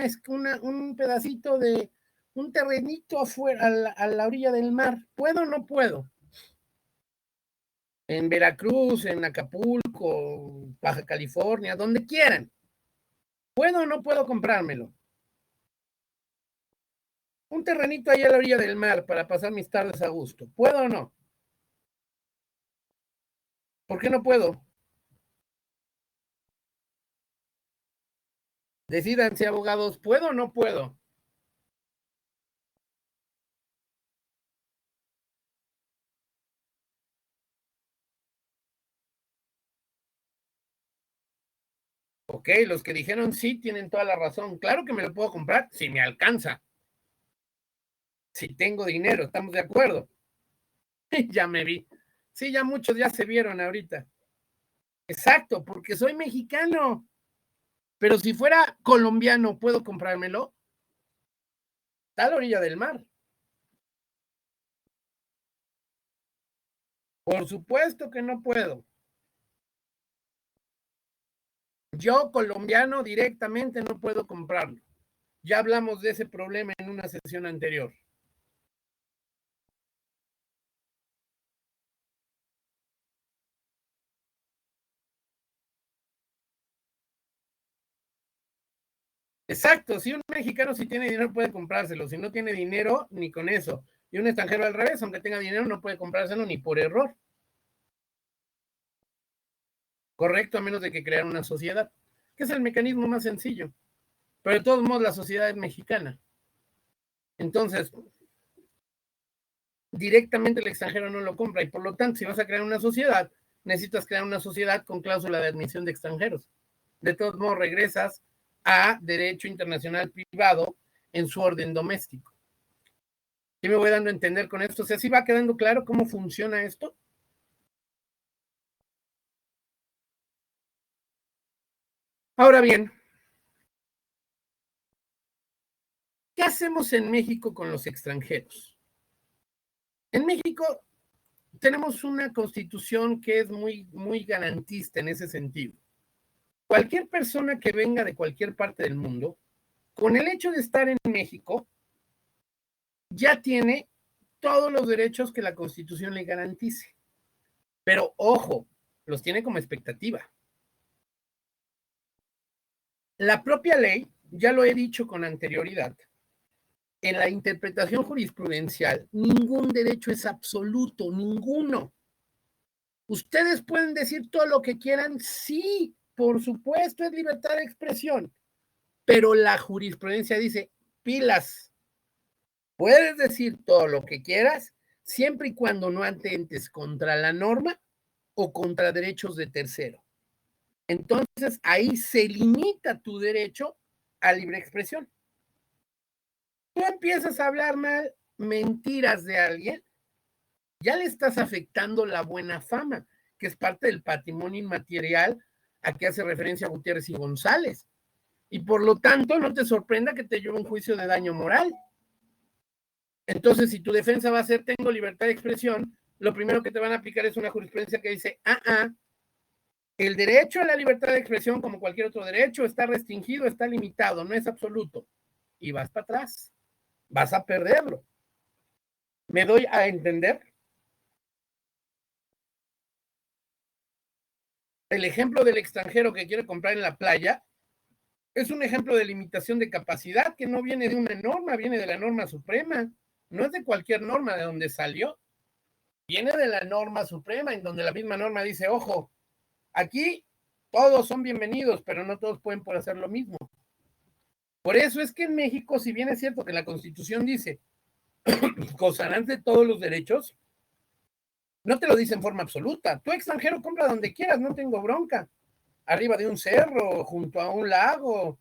un pedacito de un terrenito afuera, a la orilla del mar. ¿Puedo o no puedo? En Veracruz, en Acapulco, Baja California, donde quieran. ¿Puedo o no puedo comprármelo? Un terrenito ahí a la orilla del mar para pasar mis tardes a gusto. ¿Puedo o no? ¿Por qué no puedo? Decídanse, abogados, ¿puedo o no puedo? Ok, los que dijeron sí tienen toda la razón. Claro que me lo puedo comprar si me alcanza. Si tengo dinero, ¿estamos de acuerdo? Ya me vi. Sí, ya muchos ya se vieron ahorita. Exacto, porque soy mexicano. Pero si fuera colombiano, ¿puedo comprármelo? Está a la orilla del mar. Por supuesto que no puedo. Yo, colombiano, directamente no puedo comprarlo. Ya hablamos de ese problema en una sesión anterior. Exacto, si un mexicano si tiene dinero puede comprárselo, si no tiene dinero, ni con eso. Y un extranjero al revés, aunque tenga dinero, no puede comprárselo ni por error. Correcto, a menos de que crear una sociedad, que es el mecanismo más sencillo. Pero de todos modos, la sociedad es mexicana. Entonces, directamente el extranjero no lo compra y por lo tanto, si vas a crear una sociedad, necesitas crear una sociedad con cláusula de admisión de extranjeros. De todos modos, regresas a derecho internacional privado en su orden doméstico. ¿Sí me voy dando a entender con esto? O sea, ¿sí va quedando claro cómo funciona esto? Ahora bien, ¿qué hacemos en México con los extranjeros? En México tenemos una constitución que es muy garantista en ese sentido. Cualquier persona que venga de cualquier parte del mundo, con el hecho de estar en México, ya tiene todos los derechos que la Constitución le garantice. Pero ojo, los tiene como expectativa. La propia ley, ya lo he dicho con anterioridad, en la interpretación jurisprudencial, ningún derecho es absoluto, ninguno. Ustedes pueden decir todo lo que quieran, sí, por supuesto es libertad de expresión, pero la jurisprudencia dice, pilas, puedes decir todo lo que quieras, siempre y cuando no atentes contra la norma o contra derechos de tercero. Entonces, ahí se limita tu derecho a libre expresión. Tú empiezas a hablar mal, mentiras de alguien, ya le estás afectando la buena fama. que es parte del patrimonio inmaterial a que hace referencia Gutiérrez y González. Y por lo tanto, no te sorprenda que te lleve un juicio de daño moral. Entonces, si tu defensa va a ser tengo libertad de expresión, lo primero que te van a aplicar es una jurisprudencia que dice, el derecho a la libertad de expresión, como cualquier otro derecho, está restringido, está limitado, no es absoluto. Y vas para atrás, vas a perderlo. ¿Me doy a entender? El ejemplo del extranjero que quiere comprar en la playa es un ejemplo de limitación de capacidad que no viene de una norma, viene de la norma suprema. No es de cualquier norma de donde salió. Viene de la norma suprema, en donde la misma norma dice, ojo, aquí todos son bienvenidos, pero no todos pueden por hacer lo mismo. Por eso es que en México, si bien es cierto que la Constitución dice gozarán de todos los derechos, no te lo dice en forma absoluta. Tú extranjero compra donde quieras, no tengo bronca. Arriba de un cerro, junto a un lago,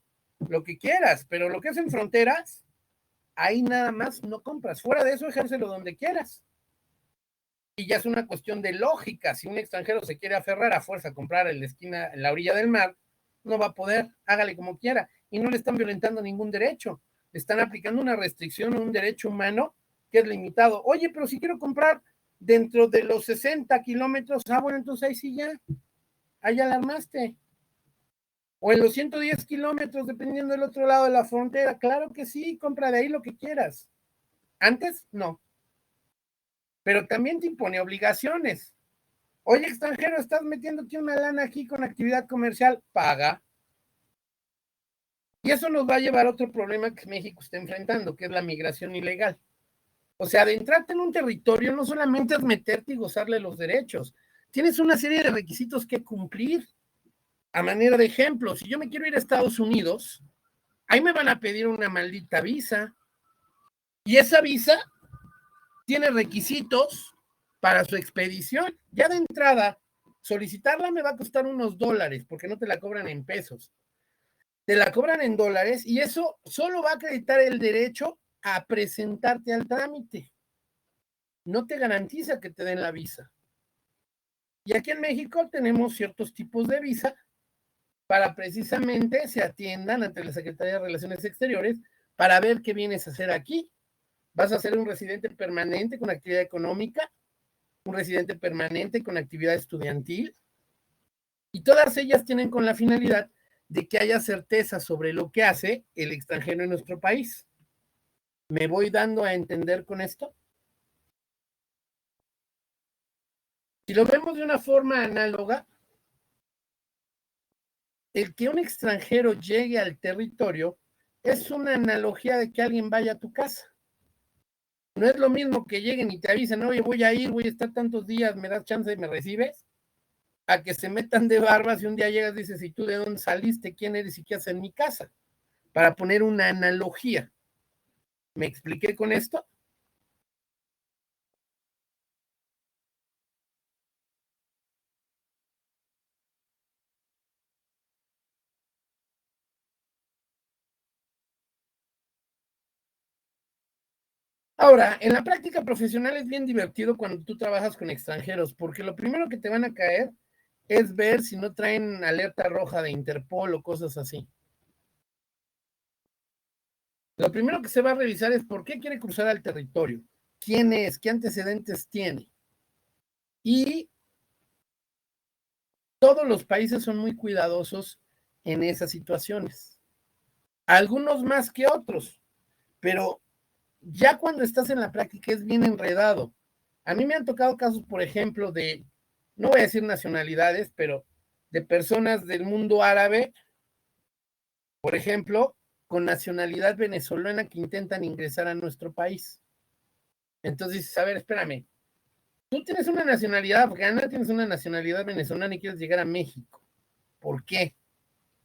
lo que quieras, pero lo que es en fronteras, ahí nada más no compras. Fuera de eso, ejércelo donde quieras. Y ya es una cuestión de lógica. Si un extranjero se quiere aferrar a fuerza a comprar en la esquina, en la orilla del mar, no va a poder, hágale como quiera. Y no le están violentando ningún derecho. Le están aplicando una restricción a un derecho humano que es limitado. Oye, pero si quiero comprar dentro de los 60 kilómetros, bueno, entonces ahí sí ya, ahí alarmaste. O en los 110 kilómetros, dependiendo del otro lado de la frontera. Claro que sí, compra de ahí lo que quieras. Antes, no. Pero también te impone obligaciones. Oye, extranjero, estás metiéndote una lana aquí con actividad comercial, paga. Y eso nos va a llevar a otro problema que México está enfrentando, que es la migración ilegal. O sea, adentrarte en un territorio no solamente es meterte y gozarle los derechos, tienes una serie de requisitos que cumplir. A manera de ejemplo, si yo me quiero ir a Estados Unidos, ahí me van a pedir una maldita visa. Y esa visa tiene requisitos para su expedición. Ya de entrada, solicitarla me va a costar unos dólares, porque no te la cobran en pesos. Te la cobran en dólares y eso solo va a acreditar el derecho a presentarte al trámite. No te garantiza que te den la visa. Y aquí en México tenemos ciertos tipos de visa para precisamente se atiendan ante la Secretaría de Relaciones Exteriores para ver qué vienes a hacer aquí. ¿Vas a ser un residente permanente con actividad económica? ¿Un residente permanente con actividad estudiantil? Y todas ellas tienen con la finalidad de que haya certeza sobre lo que hace el extranjero en nuestro país. ¿Me voy dando a entender con esto? Si lo vemos de una forma análoga, el que un extranjero llegue al territorio es una analogía de que alguien vaya a tu casa. No es lo mismo que lleguen y te avisen, oye, voy a ir, voy a estar tantos días, me das chance y me recibes, a que se metan de barbas y un día llegas y dices, ¿y tú de dónde saliste? ¿Quién eres y qué haces en mi casa? Para poner una analogía. ¿Me expliqué con esto? Ahora, en la práctica profesional es bien divertido cuando tú trabajas con extranjeros, porque lo primero que te van a caer es ver si no traen alerta roja de Interpol o cosas así. Lo primero que se va a revisar es por qué quiere cruzar al territorio, quién es, qué antecedentes tiene. Y todos los países son muy cuidadosos en esas situaciones. Algunos más que otros, pero ya cuando estás en la práctica es bien enredado. A mí me han tocado casos, por ejemplo, de, no voy a decir nacionalidades, pero de personas del mundo árabe, por ejemplo, con nacionalidad venezolana que intentan ingresar a nuestro país. Entonces dices, a ver, espérame, tú tienes una nacionalidad afgana, tienes una nacionalidad venezolana y quieres llegar a México. ¿Por qué?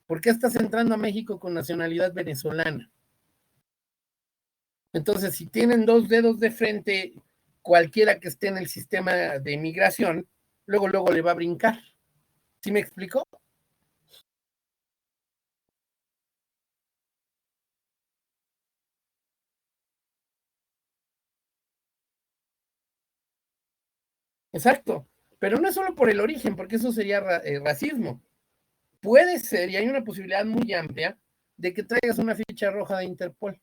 ¿Por qué estás entrando a México con nacionalidad venezolana? Entonces, si tienen dos dedos de frente, cualquiera que esté en el sistema de inmigración, luego le va a brincar. ¿Sí me explico? Exacto. Pero no es solo por el origen, porque eso sería racismo. Puede ser, y hay una posibilidad muy amplia, de que traigas una ficha roja de Interpol.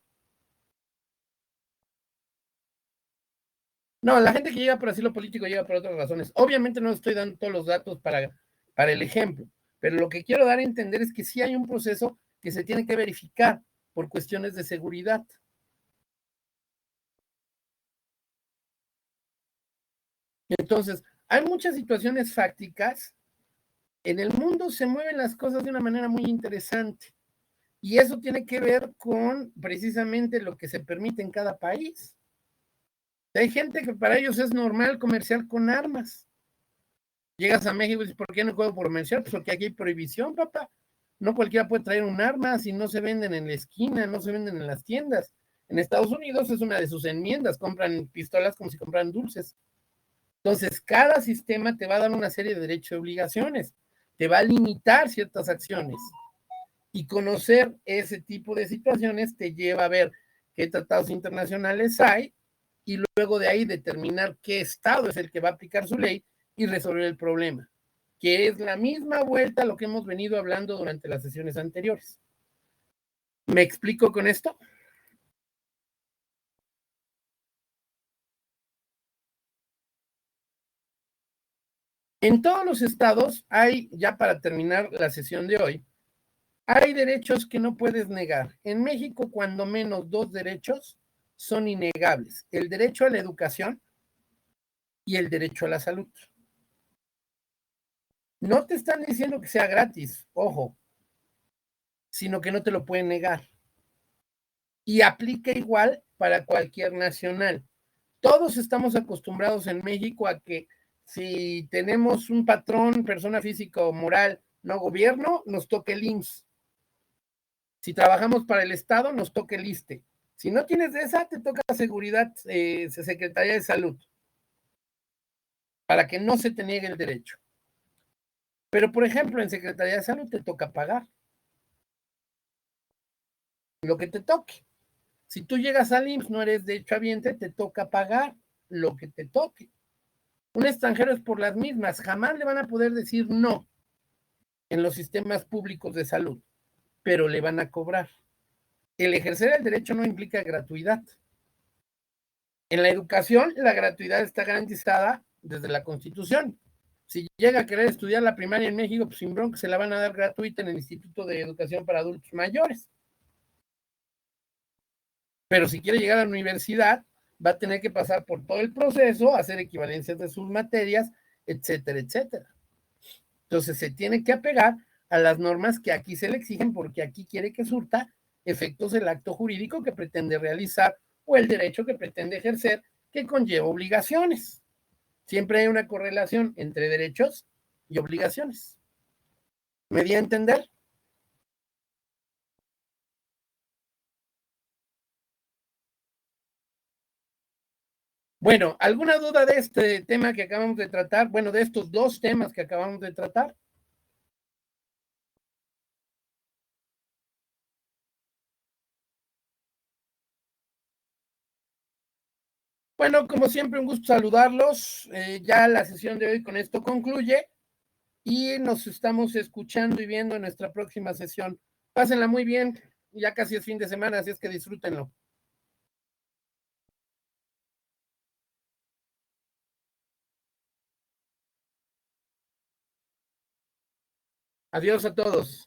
No, la gente que llega por asilo político llega por otras razones. Obviamente no estoy dando todos los datos para el ejemplo, pero lo que quiero dar a entender es que sí hay un proceso que se tiene que verificar por cuestiones de seguridad. Entonces, hay muchas situaciones fácticas. En el mundo se mueven las cosas de una manera muy interesante y eso tiene que ver con precisamente lo que se permite en cada país. Hay gente que para ellos es normal comerciar con armas. Llegas a México y dices, ¿por qué no puedo comerciar? Pues porque aquí hay prohibición, papá. No cualquiera puede traer un arma si no se venden en la esquina, no se venden en las tiendas. En Estados Unidos es una de sus enmiendas, compran pistolas como si compraran dulces. Entonces, cada sistema te va a dar una serie de derechos y obligaciones, te va a limitar ciertas acciones. Y conocer ese tipo de situaciones te lleva a ver qué tratados internacionales hay y luego de ahí determinar qué estado es el que va a aplicar su ley y resolver el problema, que es la misma vuelta a lo que hemos venido hablando durante las sesiones anteriores. ¿Me explico con esto? En todos los estados hay, ya para terminar la sesión de hoy, hay derechos que no puedes negar. En México, cuando menos dos derechos son innegables: el derecho a la educación y el derecho a la salud. No te están diciendo que sea gratis, ojo, sino que no te lo pueden negar. Y aplica igual para cualquier nacional. Todos estamos acostumbrados en México a que si tenemos un patrón, persona física o moral, no gobierno, nos toque el IMSS. Si trabajamos para el Estado, nos toca el ISSSTE. Si no tienes de esa, te toca seguridad, Secretaría de Salud, para que no se te niegue el derecho. Pero, por ejemplo, en Secretaría de Salud te toca pagar lo que te toque. Si tú llegas al IMSS, no eres derechohabiente, te toca pagar lo que te toque. Un extranjero es por las mismas, jamás le van a poder decir no en los sistemas públicos de salud, pero le van a cobrar. El ejercer el derecho no implica gratuidad. En la educación, la gratuidad está garantizada desde la Constitución. Si llega a querer estudiar la primaria en México, pues sin bronca se la van a dar gratuita en el Instituto de Educación para Adultos Mayores. Pero si quiere llegar a la universidad, va a tener que pasar por todo el proceso, hacer equivalencias de sus materias, etcétera, etcétera. Entonces se tiene que apegar a las normas que aquí se le exigen, porque aquí quiere que surta efectos el acto jurídico que pretende realizar o el derecho que pretende ejercer, que conlleva obligaciones. Siempre hay una correlación entre derechos y obligaciones. ¿Me di a entender? Bueno, ¿alguna duda de este tema que acabamos de tratar? Bueno, de estos dos temas que acabamos de tratar. Bueno, como siempre, un gusto saludarlos. Ya la sesión de hoy con esto concluye y nos estamos escuchando y viendo en nuestra próxima sesión. Pásenla muy bien, ya casi es fin de semana, así es que disfrútenlo. Adiós a todos.